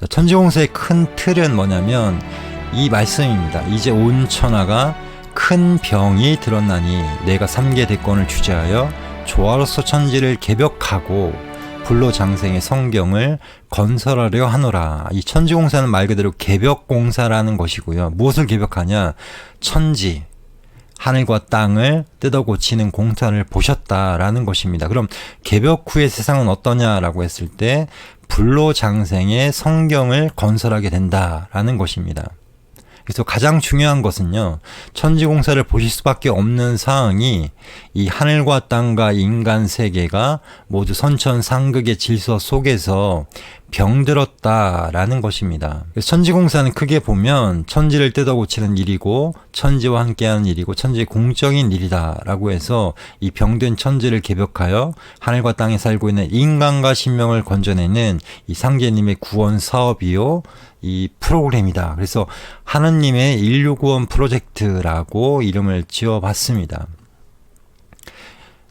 천지공사의 큰 틀은 뭐냐면 이 말씀입니다. 이제 온 천하가 큰 병이 들었나니 내가 삼계 대권을 주재하여 조화로서 천지를 개벽하고 불로 장생의 성경을 건설하려 하노라. 이 천지공사는 말 그대로 개벽공사라는 것이고요. 무엇을 개벽하냐? 천지, 하늘과 땅을 뜯어 고치는 공사를 보셨다라는 것입니다. 그럼 개벽 후의 세상은 어떠냐라고 했을 때 불로 장생의 성경을 건설하게 된다라는 것입니다. 그래서 가장 중요한 것은요, 천지공사를 보실 수밖에 없는 사항이 이 하늘과 땅과 인간 세계가 모두 선천상극의 질서 속에서 병들었다라는 것입니다. 그래서 천지공사는 크게 보면 천지를 뜯어 고치는 일이고 천지와 함께하는 일이고 천지의 공적인 일이다라고 해서 이 병든 천지를 개벽하여 하늘과 땅에 살고 있는 인간과 신명을 건져내는 이 상제님의 구원 사업이요, 이 프로그램이다. 그래서 하느님의 인류구원 프로젝트라고 이름을 지어봤습니다.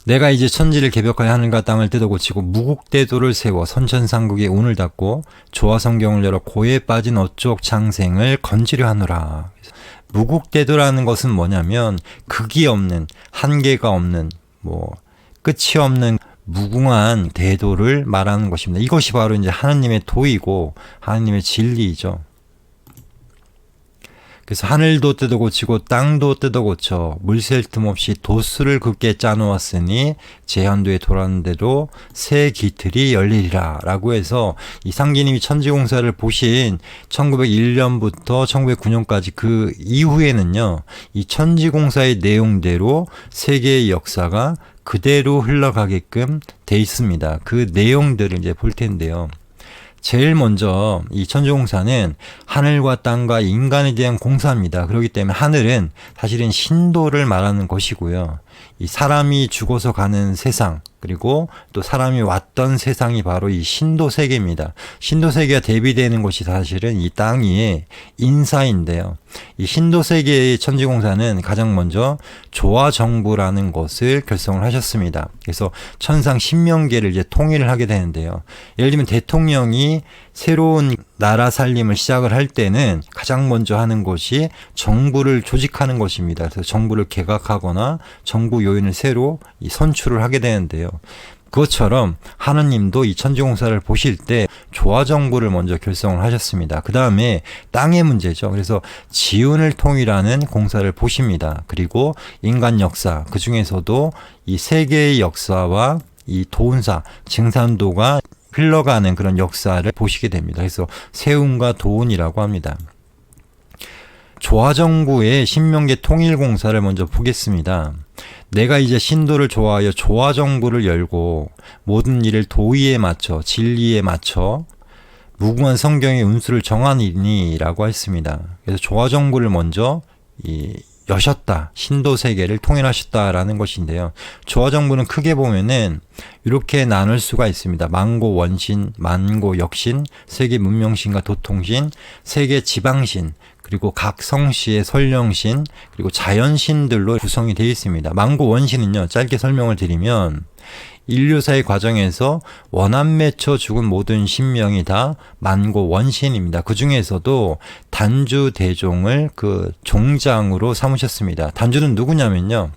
내가 이제 천지를 개벽하여 하늘과 땅을 뜯어 고치고 무국대도를 세워 선천상국의 운을 닫고 조화성경을 열어 고에 빠진 어쪽 장생을 건지려 하노라. 무국대도라는 것은 뭐냐면 극이 없는, 한계가 없는, 끝이 없는 무궁한 대도를 말하는 것입니다. 이것이 바로 이제 하느님의 도이고 하느님의 진리이죠. 그래서 하늘도 뜯어 고치고 땅도 뜯어 고쳐 물샐 틈 없이 도수를 긋게 짜놓았으니 제한도에 돌았는데도 새 기틀이 열리리라 라고 해서 이 상제님이 천지공사를 보신 1901년부터 1909년까지 그 이후에는요, 이 천지공사의 내용대로 세계의 역사가 그대로 흘러가게끔 돼 있습니다. 그 내용들을 이제 볼 텐데요. 제일 먼저 이 천지공사는 하늘과 땅과 인간에 대한 공사입니다. 그렇기 때문에 하늘은 사실은 신도를 말하는 것이고요. 이 사람이 죽어서 가는 세상, 그리고 또 사람이 왔던 세상이 바로 이 신도 세계입니다. 신도 세계가 대비되는 것이 사실은 이 땅 위의 인사인데요. 이 신도 세계의 천지공사는 가장 먼저 조화정부라는 것을 결성을 하셨습니다. 그래서 천상 신명계를 이제 통일을 하게 되는데요. 예를 들면 대통령이 새로운 나라 살림을 시작을 할 때는 가장 먼저 하는 것이 정부를 조직하는 것입니다. 그래서 정부를 개각하거나 정부 요인을 새로 선출을 하게 되는데요. 그것처럼 하느님도 이 천지공사를 보실 때 조화정부를 먼저 결성을 하셨습니다. 그 다음에 땅의 문제죠. 그래서 지운을 통일하는 공사를 보십니다. 그리고 인간 역사, 그 중에서도 이 세계의 역사와 이 도운사, 증산도가 흘러가는 그런 역사를 보시게 됩니다. 그래서 세운과 도운이라고 합니다. 조화정부의 신명계 통일공사를 먼저 보겠습니다. 내가 이제 신도를 조화하여 조화정부를 열고 모든 일을 도의에 맞춰 진리에 맞춰 무궁한 성경의 운수를 정하니니 라고 했습니다. 그래서 조화정부를 먼저 여셨다. 신도 세계를 통일하셨다라는 것인데요. 조화정부는 크게 보면은 이렇게 나눌 수가 있습니다. 만고 원신, 만고 역신, 세계 문명신과 도통신, 세계 지방신, 그리고 각 성씨의 설령신, 그리고 자연신들로 구성이 되어 있습니다. 만고 원신은요, 짧게 설명을 드리면 인류사의 과정에서 원한 맺혀 죽은 모든 신명이 다 만고 원신입니다. 그 중에서도 단주 대종을 그 종장으로 삼으셨습니다. 단주는 누구냐면요,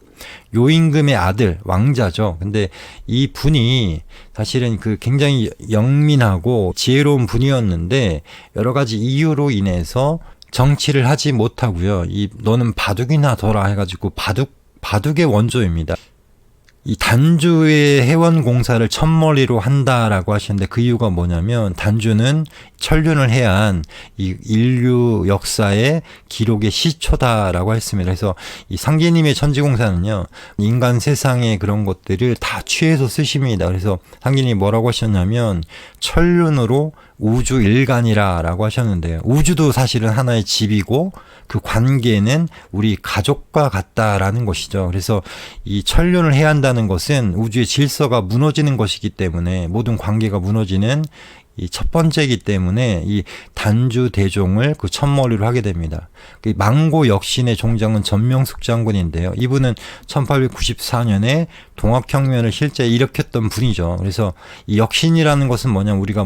요임금의 아들, 왕자죠. 근데 이 분이 사실은 그 굉장히 영민하고 지혜로운 분이었는데 여러 가지 이유로 인해서 정치를 하지 못하고요. 너는 바둑이나 둬라 해가지고 바둑의 원조입니다. 이 단주의 해원 공사를 첫머리로 한다라고 하시는데 그 이유가 뭐냐면 단주는 천륜을 해한 이 인류 역사의 기록의 시초다라고 했습니다. 그래서 이 상제님의 천지공사는요, 인간 세상의 그런 것들을 다 취해서 쓰십니다. 그래서 상제님이 뭐라고 하셨냐면 천륜으로 우주 일간이라 라고 하셨는데요. 우주도 사실은 하나의 집이고 그 관계는 우리 가족과 같다라는 것이죠. 그래서 이 천륜을 해야 한다는 것은 우주의 질서가 무너지는 것이기 때문에 모든 관계가 무너지는 이 첫 번째이기 때문에 이 단주 대종을 그 첫머리로 하게 됩니다. 그 망고 역신의 종장은 전명숙 장군인데요. 이분은 1894년에 동학혁명을 실제 일으켰던 분이죠. 그래서 이 역신이라는 것은 뭐냐, 우리가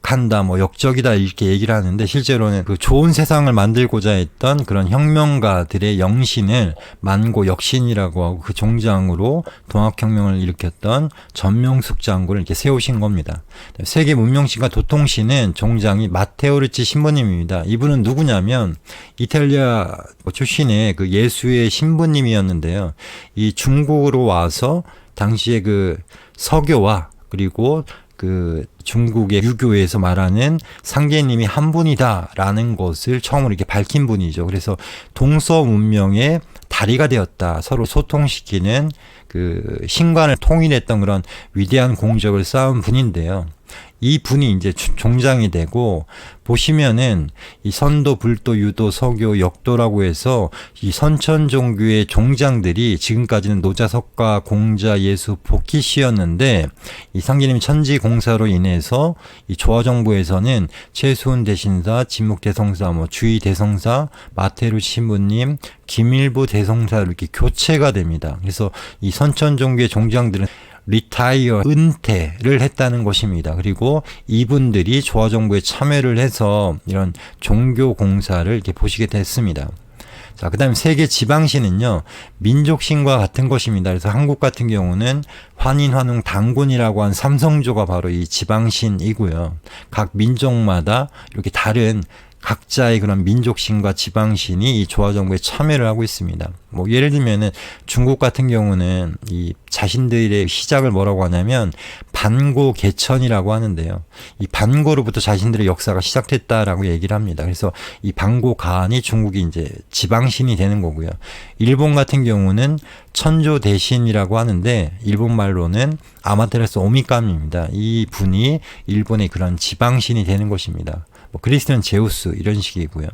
역한다, 뭐 역적이다 이렇게 얘기를 하는데 실제로는 그 좋은 세상을 만들고자 했던 그런 혁명가들의 영신을 만고 역신이라고 하고 그 종장으로 동학혁명을 일으켰던 전명숙 장군을 이렇게 세우신 겁니다. 세계 문명신과 도통신은 종장이 마테오 르치 신부님입니다. 이분은 누구냐면 이탈리아 출신의 그 예수의 신부님이었는데요. 이 중국으로 와서 당시에 그 서교와 그리고 그 중국의 유교에서 말하는 상계님이 한 분이다라는 것을 처음으로 이렇게 밝힌 분이죠. 그래서 동서 문명의 다리가 되었다. 서로 소통시키는 그 신관을 통일했던 그런 위대한 공적을 쌓은 분인데요. 이 분이 이제 종장이 되고 보시면은 이 선도, 불도, 유도, 서교, 역도라고 해서 이 선천 종교의 종장들이 지금까지는 노자석가, 공자, 예수, 복희씨였는데 이 상계님 천지 공사로 인해서 이 조화정부에서는 최수훈 대신사, 진묵 대성사, 뭐 주의 대성사, 마테루 신부님, 김일부 대성사로 이렇게 교체가 됩니다. 그래서 이 선천 종교의 종장들은 리타이어, 은퇴를 했다는 것입니다. 그리고 이분들이 조화정부에 참여를 해서 이런 종교 공사를 이렇게 보시게 됐습니다. 자, 그 다음에 세계 지방신은요, 민족신과 같은 것입니다. 그래서 한국 같은 경우는 환인, 환웅, 단군이라고 한 삼성조가 바로 이 지방신이고요. 각 민족마다 이렇게 다른 각자의 그런 민족신과 지방신이 이 조화정부에 참여를 하고 있습니다. 뭐 예를 들면은 중국 같은 경우는 이 자신들의 시작을 뭐라고 하냐면 반고 개천이라고 하는데요. 이 반고로부터 자신들의 역사가 시작됐다라고 얘기를 합니다. 그래서 이 반고 가안이 중국이 이제 지방신이 되는 거고요. 일본 같은 경우는 천조 대신이라고 하는데 일본 말로는 아마테라스 오미카미입니다. 이 분이 일본의 그런 지방신이 되는 것입니다. 뭐 그리스는 제우스 이런 식이고요.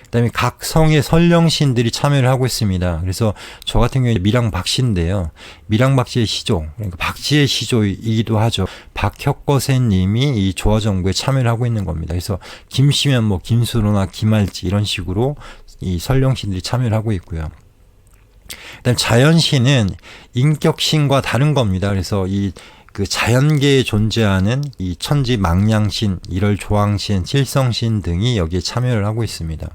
그다음에 각 성의 선령신들이 참여를 하고 있습니다. 그래서 저 같은 경우에 밀양박씨인데요. 밀양박씨의 시조, 그러니까 박씨의 시조이기도 하죠. 박혁거세님이 이 조화정부에 참여를 하고 있는 겁니다. 그래서 김씨면 뭐 김수로나 김할지 이런 식으로 이 선령신들이 참여를 하고 있고요. 그다음 자연신은 인격신과 다른 겁니다. 그래서 그 자연계에 존재하는 이 천지 망량신, 일월 조항신, 칠성신 등이 여기에 참여를 하고 있습니다.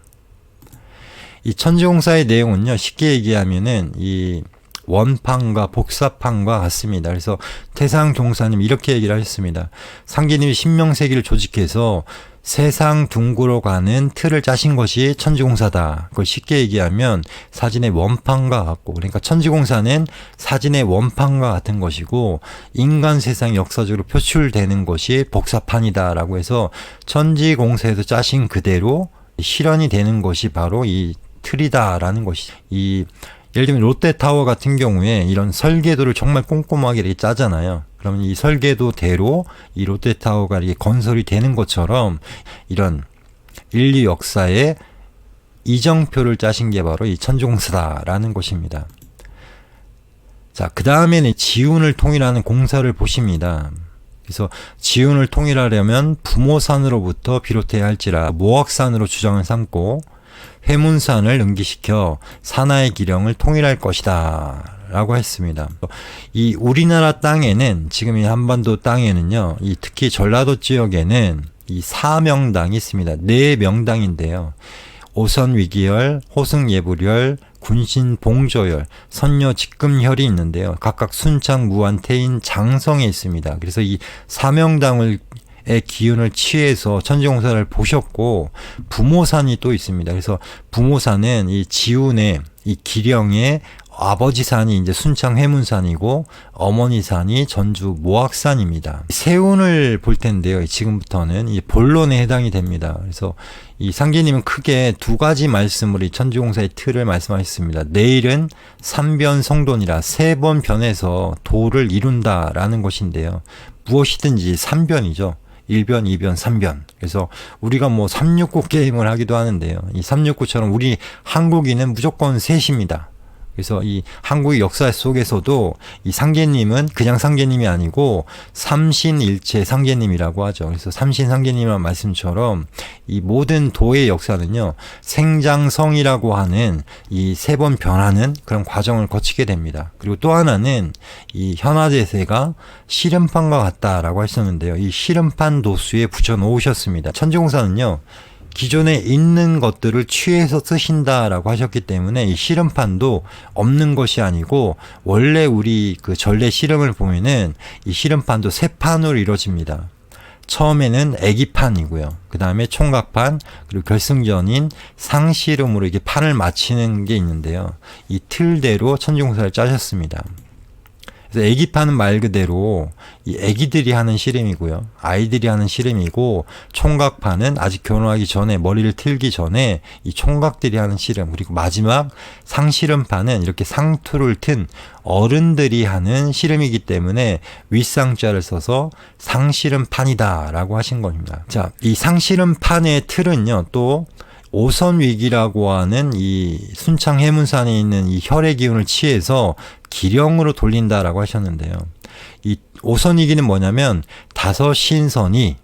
이 천지공사의 내용은요, 쉽게 얘기하면은 이 원판과 복사판과 같습니다. 그래서 태상종사님 이렇게 얘기를 하셨습니다. 상계님이 신명세계를 조직해서 세상 둥그러 가는 틀을 짜신 것이 천지공사다. 그걸 쉽게 얘기하면 사진의 원판과 같고, 그러니까 천지공사는 사진의 원판과 같은 것이고 인간 세상이 역사적으로 표출되는 것이 복사판이다라고 해서 천지공사에서 짜신 그대로 실현이 되는 것이 바로 이 틀이다라는 것이죠. 예를 들면 롯데타워 같은 경우에 이런 설계도를 정말 꼼꼼하게 이렇게 짜잖아요. 그러면 이 설계도대로 이 롯데타워가 이렇게 건설이 되는 것처럼 이런 인류 역사의 이정표를 짜신 게 바로 이 천지공사다라는 것입니다. 자, 그 다음에는 지운을 통일하는 공사를 보십니다. 그래서 지운을 통일하려면 부모산으로부터 비롯해야 할지라 모악산으로 주장을 삼고 회문산을 응기시켜 산하의 기령을 통일할 것이다 라고 했습니다. 이 우리나라 땅에는 지금 이 한반도 땅에는요, 이 특히 전라도 지역에는 이 사명당이 있습니다. 네 명당인데요. 오선위기열, 호승예불열, 군신봉조열, 선녀직금혈이 있는데요. 각각 순창, 무안, 태인, 장성에 있습니다. 그래서 이 사명당을 의 기운을 취해서 천지공사를 보셨고 부모산이 또 있습니다. 그래서 부모산은 이 지운의 이 기령의 아버지 산이 이제 순창 회문산이고 어머니 산이 전주 모악산입니다. 세운을 볼 텐데요. 지금부터는 이 본론에 해당이 됩니다. 그래서 이 상계님은 크게 두 가지 말씀으로 이 천지공사의 틀을 말씀하셨습니다. 내일은 삼변성돈이라 세 번 변해서 도를 이룬다라는 것인데요. 무엇이든지 삼변이죠. 1변, 2변, 3변. 그래서 우리가 뭐 369 게임을 하기도 하는데요. 이 369처럼 우리 한국인은 무조건 셋입니다. 그래서 이 한국의 역사 속에서도 이 상계님은 그냥 상계님이 아니고 삼신일체 상계님이라고 하죠. 그래서 삼신상계님이라는 말씀처럼 이 모든 도의 역사는요, 생장성이라고 하는 이 세 번 변하는 그런 과정을 거치게 됩니다. 그리고 또 하나는 이 현화대세가 시름판과 같다라고 하셨는데요. 이 시름판 도수에 붙여 놓으셨습니다. 천지공사는요, 기존에 있는 것들을 취해서 쓰신다라고 하셨기 때문에 이 씨름판도 없는 것이 아니고, 원래 우리 그 전래 씨름을 보면은 이 씨름판도 세 판으로 이루어집니다. 처음에는 애기판이고요. 그 다음에 총각판, 그리고 결승전인 상씨름으로 이게 판을 맞히는 게 있는데요. 이 틀대로 천지공사를 짜셨습니다. 그래서 애기판은 말 그대로 이 애기들이 하는 씨름이고요. 아이들이 하는 씨름이고, 총각판은 아직 결혼하기 전에, 머리를 틀기 전에 이 총각들이 하는 씨름, 그리고 마지막 상씨름판은 이렇게 상투를 튼 어른들이 하는 씨름이기 때문에 윗상자를 써서 상씨름판이다라고 하신 겁니다. 자, 이 상씨름판의 틀은요, 또 오선위기라고 하는 이 순창 해문산에 있는 이 혈의 기운을 취해서 기령으로 돌린다라고 하셨는데요. 이 오선위기는 뭐냐면 5신선이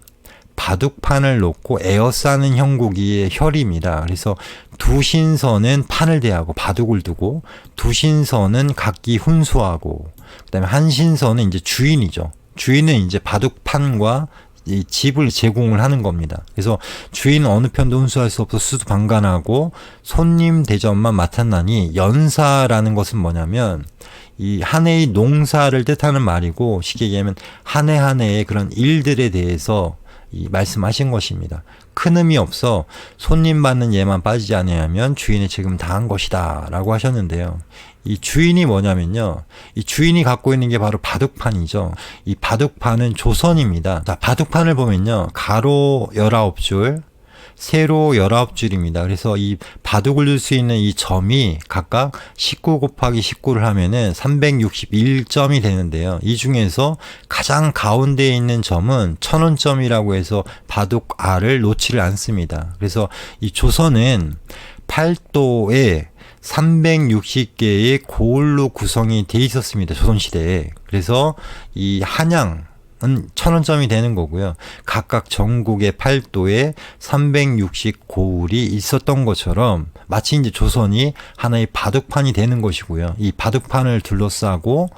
바둑판을 놓고 에어싸는 형국이의 혈입니다. 그래서 2신선은 판을 대하고 바둑을 두고, 2신선은 각기 훈수하고, 그다음에 1신선은 이제 주인이죠. 주인은 이제 바둑판과 이 집을 제공을 하는 겁니다. 그래서 주인은 어느 편도 훈수할 수 없어 수두방관하고 손님 대접만 맡았나니, 연사라는 것은 뭐냐면 이 한 해의 농사를 뜻하는 말이고, 쉽게 얘기하면 한 해 한 해의 그런 일들에 대해서 이 말씀하신 것입니다. 큰 의미 없어 손님 받는 예만 빠지지 않으면 주인의 책임 다한 것이다 라고 하셨는데요. 이 주인이 뭐냐면요, 이 주인이 갖고 있는 게 바로 바둑판이죠. 이 바둑판은 조선입니다. 자, 바둑판을 보면요, 가로 19줄, 세로 19줄입니다. 그래서 이 바둑을 둘 수 있는 이 점이 각각 19 곱하기 19를 하면은 361점이 되는데요. 이 중에서 가장 가운데에 있는 점은 1000원점이라고 해서 바둑 알을 놓지를 않습니다. 그래서 이 조선은 팔도에 360개의 고을로 구성이 돼 있었습니다. 조선시대에. 그래서 이 한양은 1000원점이 되는 거고요. 각각 전국의 팔도에 360 고을이 있었던 것처럼 마치 이제 조선이 하나의 바둑판이 되는 것이고요. 이 바둑판을 둘러싸고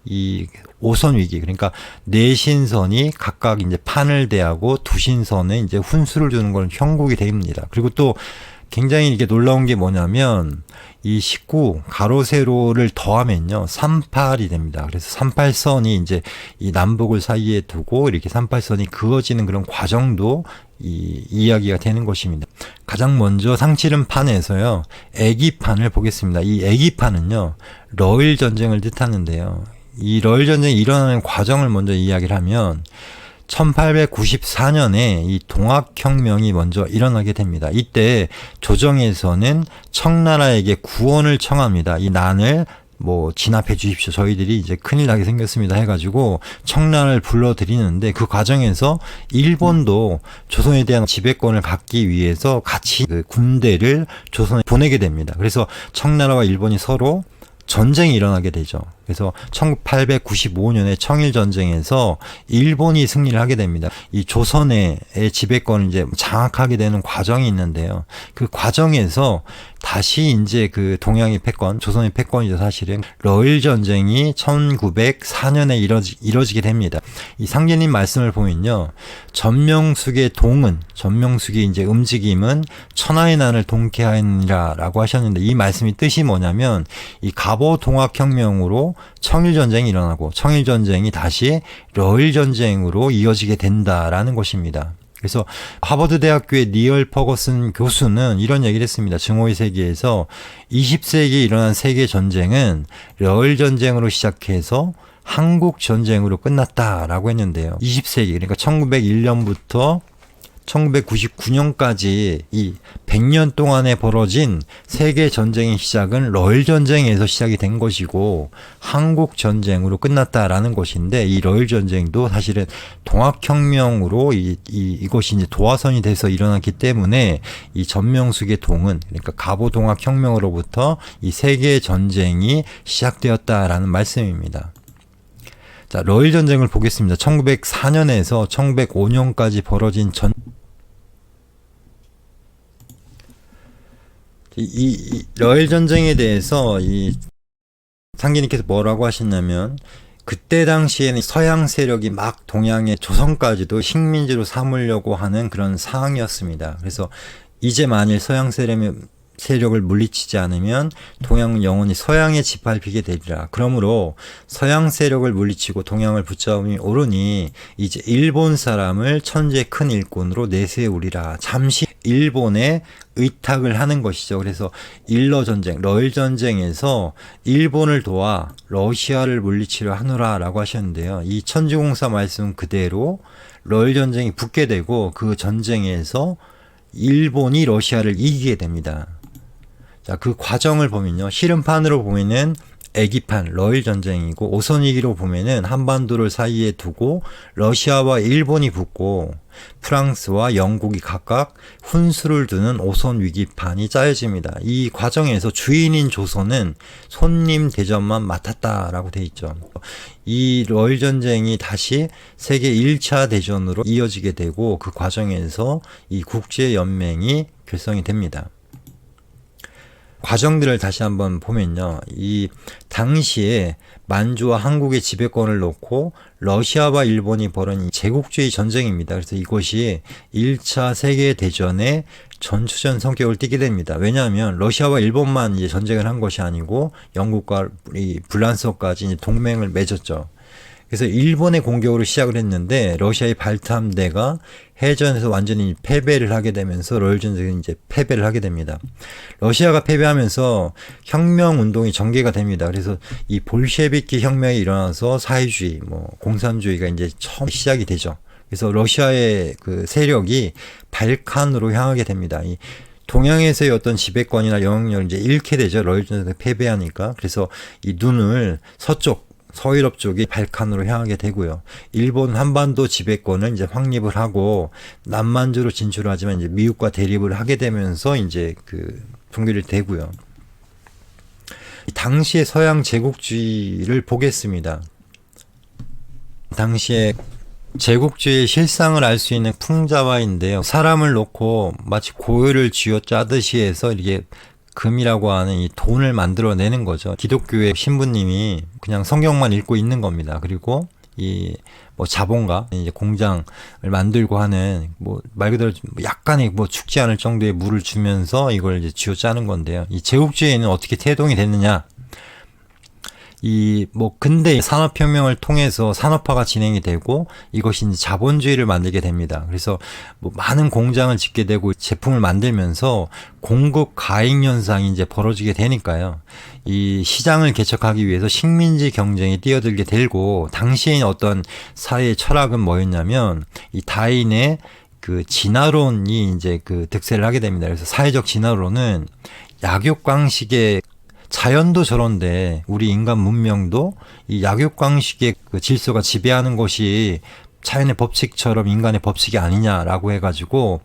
이 오선위기, 그러니까 4신선이 각각 이제 판을 대하고 2신선은 이제 훈수를 주는 건 형국이 됩니다. 그리고 또 굉장히 이게 놀라운 게 뭐냐면 이 19 가로 세로를 더하면요 38이 됩니다. 그래서 38선이 이제 이 남북을 사이에 두고 이렇게 38선이 그어지는 그런 과정도 이 이야기가 되는 것입니다. 가장 먼저 상치름판에서요 애기판을 보겠습니다. 이 애기판은요 러일 전쟁을 뜻하는데요. 이 러일 전쟁이 일어나는 과정을 먼저 이야기를 하면 1894년에 이 동학혁명이 먼저 일어나게 됩니다. 이때 조정에서는 청나라에게 구원을 청합니다. 이 난을 뭐 진압해 주십시오. 저희들이 이제 큰일 나게 생겼습니다 해가지고 청나라를 불러들이는데, 그 과정에서 일본도 조선에 대한 지배권을 갖기 위해서 같이 그 군대를 조선에 보내게 됩니다. 그래서 청나라와 일본이 서로 전쟁이 일어나게 되죠. 그래서 1895년에 청일전쟁에서 일본이 승리를 하게 됩니다. 이 조선의 지배권을 이제 장악하게 되는 과정이 있는데요. 그 과정에서 다시 이제 그 동양의 패권, 조선의 패권이죠, 사실은. 러일 전쟁이 1904년에 이뤄지게 됩니다. 이 상계님 말씀을 보면요. 전명숙의 동은, 전명숙이 이제 움직임은 천하의 난을 동케하니라 라고 하셨는데, 이 말씀이 뜻이 뭐냐면 이 갑오 동학혁명으로 청일전쟁이 일어나고 청일전쟁이 다시 러일전쟁으로 이어지게 된다라는 것입니다. 그래서 하버드 대학교의 니얼 퍼거슨 교수는 이런 얘기를 했습니다. 증오의 세계에서 20세기에 일어난 세계 전쟁은 러일 전쟁으로 시작해서 한국 전쟁으로 끝났다라고 했는데요. 20세기, 그러니까 1901년부터 1999년까지 이 100년 동안에 벌어진 세계 전쟁의 시작은 러일 전쟁에서 시작이 된 것이고 한국 전쟁으로 끝났다라는 것인데, 이 러일 전쟁도 사실은 동학혁명으로 이것이 이제 도화선이 돼서 일어났기 때문에 이 전명숙의 동은, 그러니까 갑오 동학혁명으로부터 이 세계 전쟁이 시작되었다라는 말씀입니다. 자, 러일 전쟁을 보겠습니다. 1904년에서 1905년까지 벌어진 이 러일 전쟁에 대해서 이 상기님께서 뭐라고 하셨냐면, 그때 당시에는 서양 세력이 막 동양의 조선까지도 식민지로 삼으려고 하는 그런 상황이었습니다. 그래서 이제 만일 서양 세력을 물리치지 않으면 동양은 영원히 서양에 짓밟히게 되리라. 그러므로 서양 세력을 물리치고 동양을 붙잡음이 옳으니 이제 일본 사람을 천재 큰 일꾼으로 내세우리라. 잠시 일본에 의탁을 하는 것이죠. 그래서 일러 전쟁, 러일 전쟁에서 일본을 도와 러시아를 물리치려 하노라 라고 하셨는데요. 이 천지공사 말씀 그대로 러일 전쟁이 붙게 되고 그 전쟁에서 일본이 러시아를 이기게 됩니다. 자, 그 과정을 보면요. 실험판으로 보면은 애기판, 러일 전쟁이고, 오선위기로 보면은 한반도를 사이에 두고 러시아와 일본이 붙고 프랑스와 영국이 각각 훈수를 두는 오선위기판이 짜여집니다. 이 과정에서 주인인 조선은 손님 대접만 맡았다라고 돼 있죠. 이 러일 전쟁이 다시 세계 1차 대전으로 이어지게 되고, 그 과정에서 이 국제연맹이 결성이 됩니다. 과정들을 다시 한번 보면요. 이 당시에 만주와 한국의 지배권을 놓고 러시아와 일본이 벌인 제국주의 전쟁입니다. 그래서 이것이 1차 세계대전의 전추전 성격을 띠게 됩니다. 왜냐하면 러시아와 일본만 이제 전쟁을 한 것이 아니고 영국과 이 불란서까지 이제 동맹을 맺었죠. 그래서 일본의 공격으로 시작을 했는데 러시아의 발탐대가 해전에서 완전히 패배를 하게 되면서 러일 전쟁은 이제 패배를 하게 됩니다. 러시아가 패배하면서 혁명 운동이 전개가 됩니다. 그래서 이 볼셰비키 혁명이 일어나서 사회주의, 공산주의가 이제 처음 시작이 되죠. 그래서 러시아의 그 세력이 발칸으로 향하게 됩니다. 이 동양에서의 어떤 지배권이나 영향력을 이제 잃게 되죠. 러일 전쟁에 패배하니까. 그래서 이 눈을 서유럽 쪽이 발칸으로 향하게 되고요. 일본 한반도 지배권을 이제 확립을 하고 남만주로 진출하지만 이제 미국과 대립을 하게 되면서 이제 그 종결이 되고요. 당시의 서양 제국주의를 보겠습니다. 당시에 제국주의의 실상을 알 수 있는 풍자화인데요. 사람을 놓고 마치 고요를 쥐어짜듯이 해서 이렇게 금이라고 하는 이 돈을 만들어내는 거죠. 기독교의 신부님이 그냥 성경만 읽고 있는 겁니다. 그리고 이 자본가 이제 공장을 만들고 하는 말 그대로 약간의 죽지 않을 정도의 물을 주면서 이걸 이제 쥐어짜는 건데요. 이 제국주의는 어떻게 태동이 됐느냐? 근대 산업혁명을 통해서 산업화가 진행이 되고 이것이 이제 자본주의를 만들게 됩니다. 그래서 많은 공장을 짓게 되고 제품을 만들면서 공급 과잉 현상이 이제 벌어지게 되니까요. 이 시장을 개척하기 위해서 식민지 경쟁에 뛰어들게 되고, 당시에 어떤 사회의 철학은 뭐였냐면 이 다인의 그 진화론이 이제 그 득세를 하게 됩니다. 그래서 사회적 진화론은 약육강식의 자연도 저런데 우리 인간 문명도 이 약육강식의 그 질서가 지배하는 것이 자연의 법칙처럼 인간의 법칙이 아니냐라고 해가지고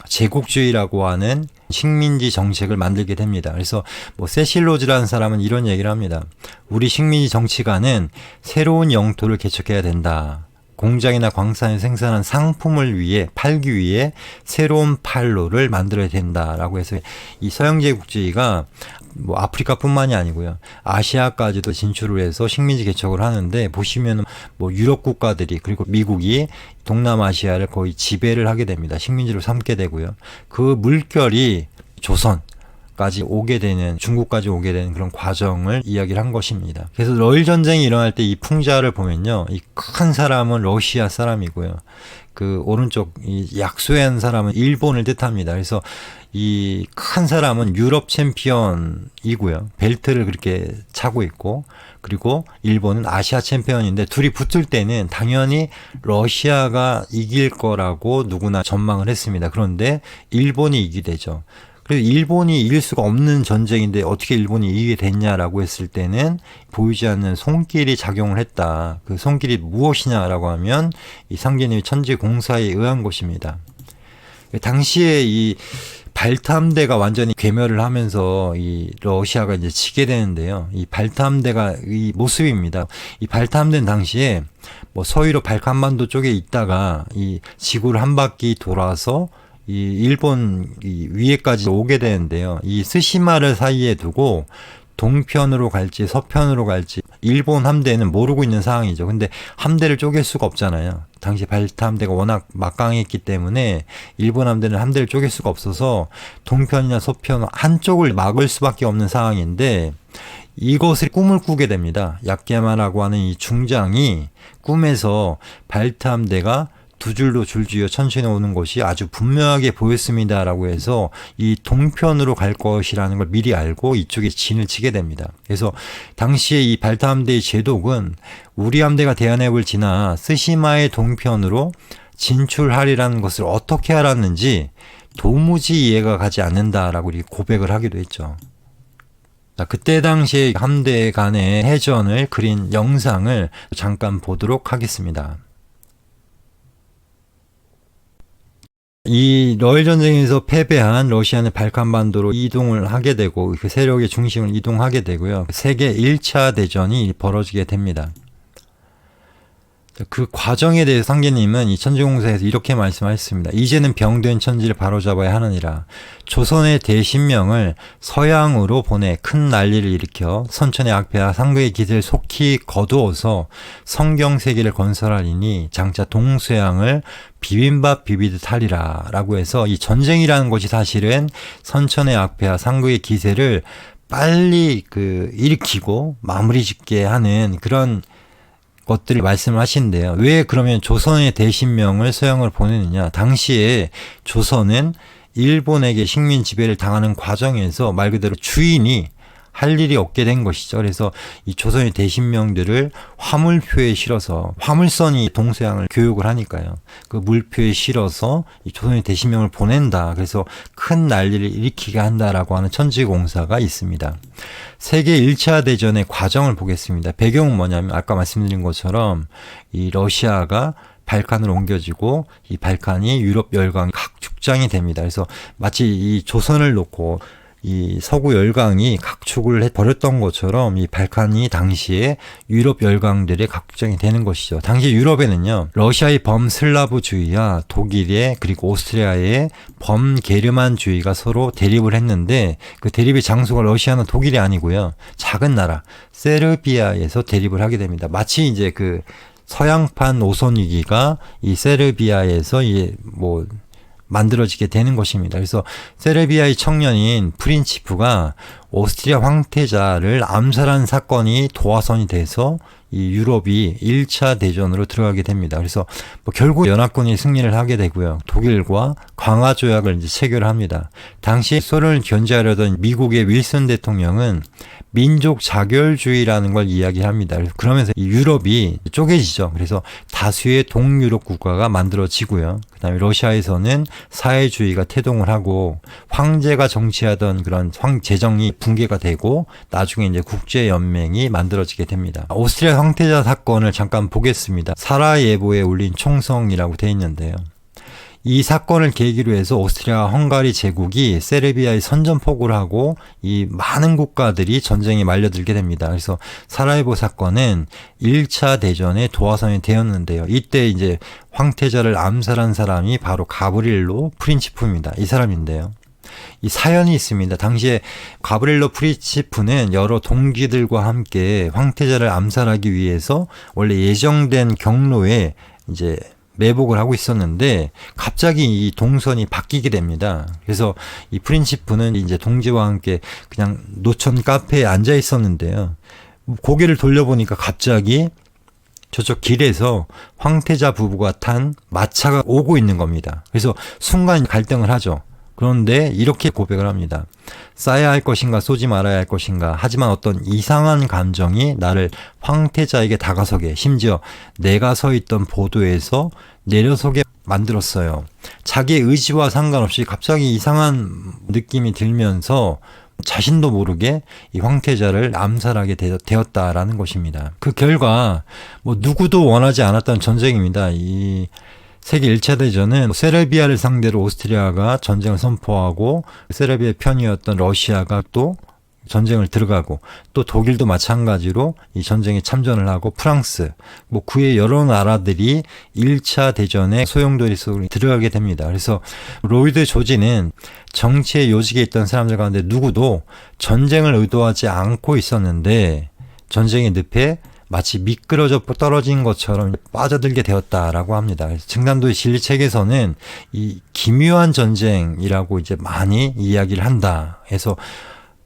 제국주의라고 하는 식민지 정책을 만들게 됩니다. 그래서 세실 로즈라는 사람은 이런 얘기를 합니다. 우리 식민지 정치가는 새로운 영토를 개척해야 된다. 공장이나 광산에 생산한 상품을 위해 팔기 위해 새로운 판로를 만들어야 된다라고 해서 이 서양 제국주의가 아프리카뿐만이 아니고요. 아시아까지도 진출을 해서 식민지 개척을 하는데, 보시면 유럽 국가들이 그리고 미국이 동남아시아를 거의 지배를 하게 됩니다. 식민지로 삼게 되고요. 그 물결이 조선까지 오게 되는, 중국까지 오게 되는 그런 과정을 이야기를 한 것입니다. 그래서 러일 전쟁이 일어날 때 이 풍자를 보면요. 이 큰 사람은 러시아 사람이고요. 그 오른쪽 이 약소한 사람은 일본을 뜻합니다. 그래서 이 큰 사람은 유럽 챔피언이고요. 벨트를 그렇게 차고 있고, 그리고 일본은 아시아 챔피언인데 둘이 붙을 때는 당연히 러시아가 이길 거라고 누구나 전망을 했습니다. 그런데 일본이 이기게 되죠. 그래서 일본이 이길 수가 없는 전쟁인데 어떻게 일본이 이기게 됐냐라고 했을 때는 보이지 않는 손길이 작용을 했다. 그 손길이 무엇이냐라고 하면 이 상계님이 천지공사에 의한 것입니다. 당시에 이 발탐대가 완전히 괴멸을 하면서 이 러시아가 이제 지게 되는데요. 이 발탐대가 이 모습입니다. 이 발탐대는 당시에 뭐 서유럽 발칸반도 쪽에 있다가 이 지구를 한 바퀴 돌아서 이 일본 이 위에까지 오게 되는데요. 이 스시마를 사이에 두고 동편으로 갈지 서편으로 갈지 일본 함대는 모르고 있는 상황이죠. 근데 함대를 쪼갤 수가 없잖아요. 당시 발타 함대가 워낙 막강했기 때문에 일본 함대는 함대를 쪼갤 수가 없어서 동편이나 서편 한쪽을 막을 수밖에 없는 상황인데 이것을 꿈을 꾸게 됩니다. 야케마라고 하는 이 중장이 꿈에서 발타 함대가 두 줄로 줄지어 천천히 오는 것이 아주 분명하게 보였습니다라고 해서 이 동편으로 갈 것이라는 걸 미리 알고 이쪽에 진을 치게 됩니다. 그래서 당시에 이 발타 함대의 제독은 우리 함대가 대한해을 지나 스시마의 동편으로 진출하리라는 것을 어떻게 알았는지 도무지 이해가 가지 않는다라고 고백을 하기도 했죠. 그때 당시에 함대 간의 해전을 그린 영상을 잠깐 보도록 하겠습니다. 이 러일 전쟁에서 패배한 러시아는 발칸반도로 이동을 하게 되고 그 세력의 중심을 이동하게 되고요. 세계 1차 대전이 벌어지게 됩니다. 그 과정에 대해서 상계님은 이 천지공사에서 이렇게 말씀하셨습니다. 이제는 병된 천지를 바로잡아야 하느니라. 조선의 대신명을 서양으로 보내 큰 난리를 일으켜 선천의 악패와 상극의 기세를 속히 거두어서 성경세계를 건설하리니 장차 동서양을 비빔밥 비비듯 하리라 라고 해서 이 전쟁이라는 것이 사실은 선천의 악패와 상극의 기세를 빨리 일으키고 마무리 짓게 하는 그런 것들을 말씀을 하신대요. 왜 그러면 조선의 대신명을 서양으로 보내느냐. 당시에 조선은 일본에게 식민 지배를 당하는 과정에서 말 그대로 주인이 할 일이 없게 된 것이죠. 그래서 이 조선의 대신명들을 화물표에 실어서 화물선이 동서양을 교육을 하니까요. 그 물표에 실어서 이 조선의 대신명을 보낸다. 그래서 큰 난리를 일으키게 한다라고 하는 천지공사가 있습니다. 세계 1차 대전의 과정을 보겠습니다. 배경은 뭐냐면 아까 말씀드린 것처럼 이 러시아가 발칸으로 옮겨지고 이 발칸이 유럽 열강 각축장이 됩니다. 그래서 마치 이 조선을 놓고 이 서구 열강이 각축을 해버렸던 것처럼 이 발칸이 당시에 유럽 열강들의 각축장이 되는 것이죠. 당시 유럽에는요, 러시아의 범슬라브주의와 독일의 그리고 오스트리아의 범게르만주의가 서로 대립을 했는데 그 대립의 장소가 러시아는 독일이 아니고요. 작은 나라 세르비아에서 대립을 하게 됩니다. 마치 이제 그 서양판 오선 위기가 이 세르비아에서 만들어지게 되는 것입니다. 그래서 세르비아의 청년인 프린치프가 오스트리아 황태자를 암살한 사건이 도화선이 돼서 이 유럽이 1차 대전으로 들어가게 됩니다. 그래서 결국 연합군이 승리를 하게 되고요. 독일과 광화 조약을 이제 체결을 합니다. 당시 소련을 견제하려던 미국의 윌슨 대통령은 민족 자결주의라는 걸 이야기합니다. 그러면서 이 유럽이 쪼개지죠. 그래서 다수의 동유럽 국가가 만들어지고요. 그다음에 러시아에서는 사회주의가 태동을 하고 황제가 정치하던 그런 황제정이 붕괴가 되고 나중에 이제 국제연맹이 만들어지게 됩니다. 오스트리아 황태자 사건을 잠깐 보겠습니다. 사라예보에 울린 총성이라고 되어 있는데요. 이 사건을 계기로 해서 오스트리아 헝가리 제국이 세르비아에 선전포고를 하고 이 많은 국가들이 전쟁에 말려들게 됩니다. 그래서 사라예보 사건은 1차 대전의 도화선이 되었는데요. 이때 이제 황태자를 암살한 사람이 바로 가브리엘로 프린치프입니다. 이 사람인데요. 이 사연이 있습니다. 당시에 가브리엘로 프린치프는 여러 동기들과 함께 황태자를 암살하기 위해서 원래 예정된 경로에 이제 매복을 하고 있었는데 갑자기 이 동선이 바뀌게 됩니다. 그래서 이 프린치프는 이제 동지와 함께 그냥 노천 카페에 앉아 있었는데요. 고개를 돌려보니까 갑자기 저쪽 길에서 황태자 부부가 탄 마차가 오고 있는 겁니다. 그래서 순간 갈등을 하죠. 그런데 이렇게 고백을 합니다. 쏴야 할 것인가 쏘지 말아야 할 것인가. 하지만 어떤 이상한 감정이 나를 황태자에게 다가서게, 심지어 내가 서 있던 보도에서 내려서게 만들었어요. 자기의 의지와 상관없이 갑자기 이상한 느낌이 들면서 자신도 모르게 이 황태자를 암살하게 되었다라는 것입니다. 그 결과 뭐 누구도 원하지 않았던 전쟁입니다. 이 세계 1차 대전은 세르비아를 상대로 오스트리아가 전쟁을 선포하고 세르비아의 편이었던 러시아가 또 전쟁을 들어가고 또 독일도 마찬가지로 이 전쟁에 참전을 하고 프랑스 뭐 그의 여러 나라들이 1차 대전에 소용돌이 속으로 들어가게 됩니다. 그래서 로이드 조지는 정치의 요직에 있던 사람들 가운데 누구도 전쟁을 의도하지 않고 있었는데 전쟁의 늪에 마치 미끄러져 떨어진 것처럼 빠져들게 되었다라고 합니다. 그래서 증단도의 진리책에서는 이 기묘한 전쟁이라고 이제 많이 이야기를 한다 해서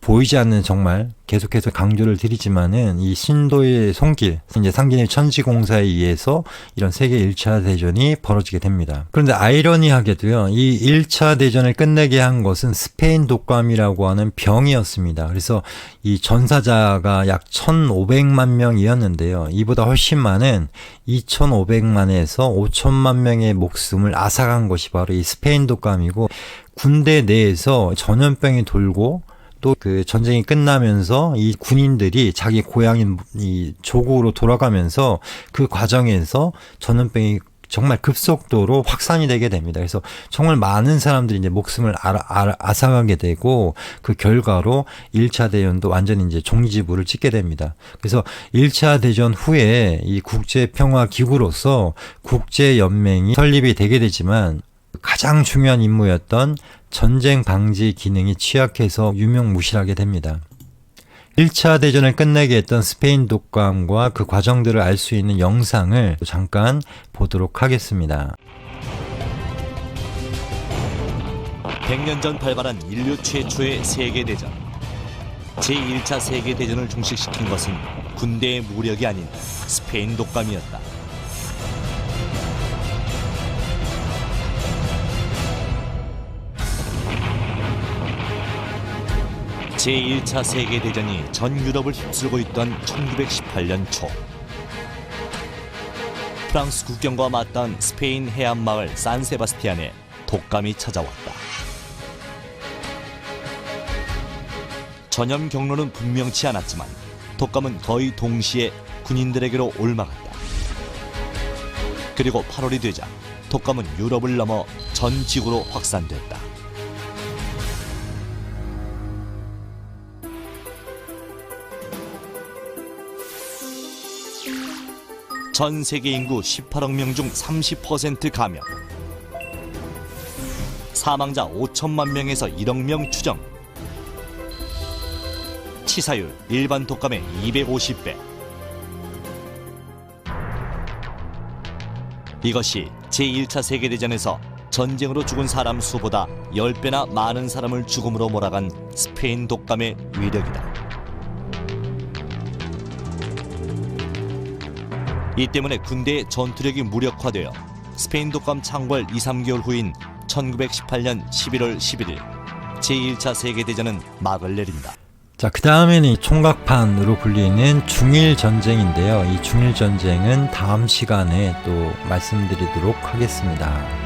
보이지 않는 정말 계속해서 강조를 드리지만은 이 신도의 손길, 이제 상진의 천지공사에 의해서 이런 세계 1차 대전이 벌어지게 됩니다. 그런데 아이러니하게도요, 이 1차 대전을 끝내게 한 것은 스페인 독감이라고 하는 병이었습니다. 그래서 이 전사자가 약 1,500만 명이었는데요. 이보다 훨씬 많은 2,500만에서 5천만 명의 목숨을 앗아간 것이 바로 이 스페인 독감이고, 군대 내에서 전염병이 돌고 또 그 전쟁이 끝나면서 이 군인들이 자기 고향인 이 조국으로 돌아가면서 그 과정에서 전염병이 정말 급속도로 확산이 되게 됩니다. 그래서 정말 많은 사람들이 이제 목숨을 앗아가게 되고 그 결과로 1차 대전도 완전히 이제 종지부를 찍게 됩니다. 그래서 1차 대전 후에 이 국제평화기구로서 국제연맹이 설립이 되게 되지만 가장 중요한 임무였던 전쟁 방지 기능이 취약해서 유명무실하게 됩니다. 1차 대전을 끝내게 했던 스페인 독감과 그 과정들을 알 수 있는 영상을 잠깐 보도록 하겠습니다. 100년 전 발발한 인류 최초의 세계대전. 제1차 세계대전을 종식시킨 것은 군대의 무력이 아닌 스페인 독감이었다. 제1차 세계대전이 전 유럽을 휩쓸고 있던 1918년 초, 프랑스 국경과 맞닿은 스페인 해안마을 산세바스티안에 독감이 찾아왔다. 전염 경로는 분명치 않았지만 독감은 거의 동시에 군인들에게로 옮아갔다. 그리고 8월이 되자 독감은 유럽을 넘어 전 지구로 확산됐다. 전 세계 인구 18억 명 중 30% 감염, 사망자 5천만 명에서 1억 명 추정, 치사율 일반 독감의 250배. 이것이 제1차 세계대전에서 전쟁으로 죽은 사람 수보다 10배나 많은 사람을 죽음으로 몰아간 스페인 독감의 위력이다. 이 때문에 군대의 전투력이 무력화되어 스페인 독감 창궐 2~3개월 후인 1918년 11월 11일 제1차 세계대전은 막을 내린다. 자, 그 다음에는 이 총각판으로 불리는 중일전쟁인데요. 이 중일전쟁은 다음 시간에 또 말씀드리도록 하겠습니다.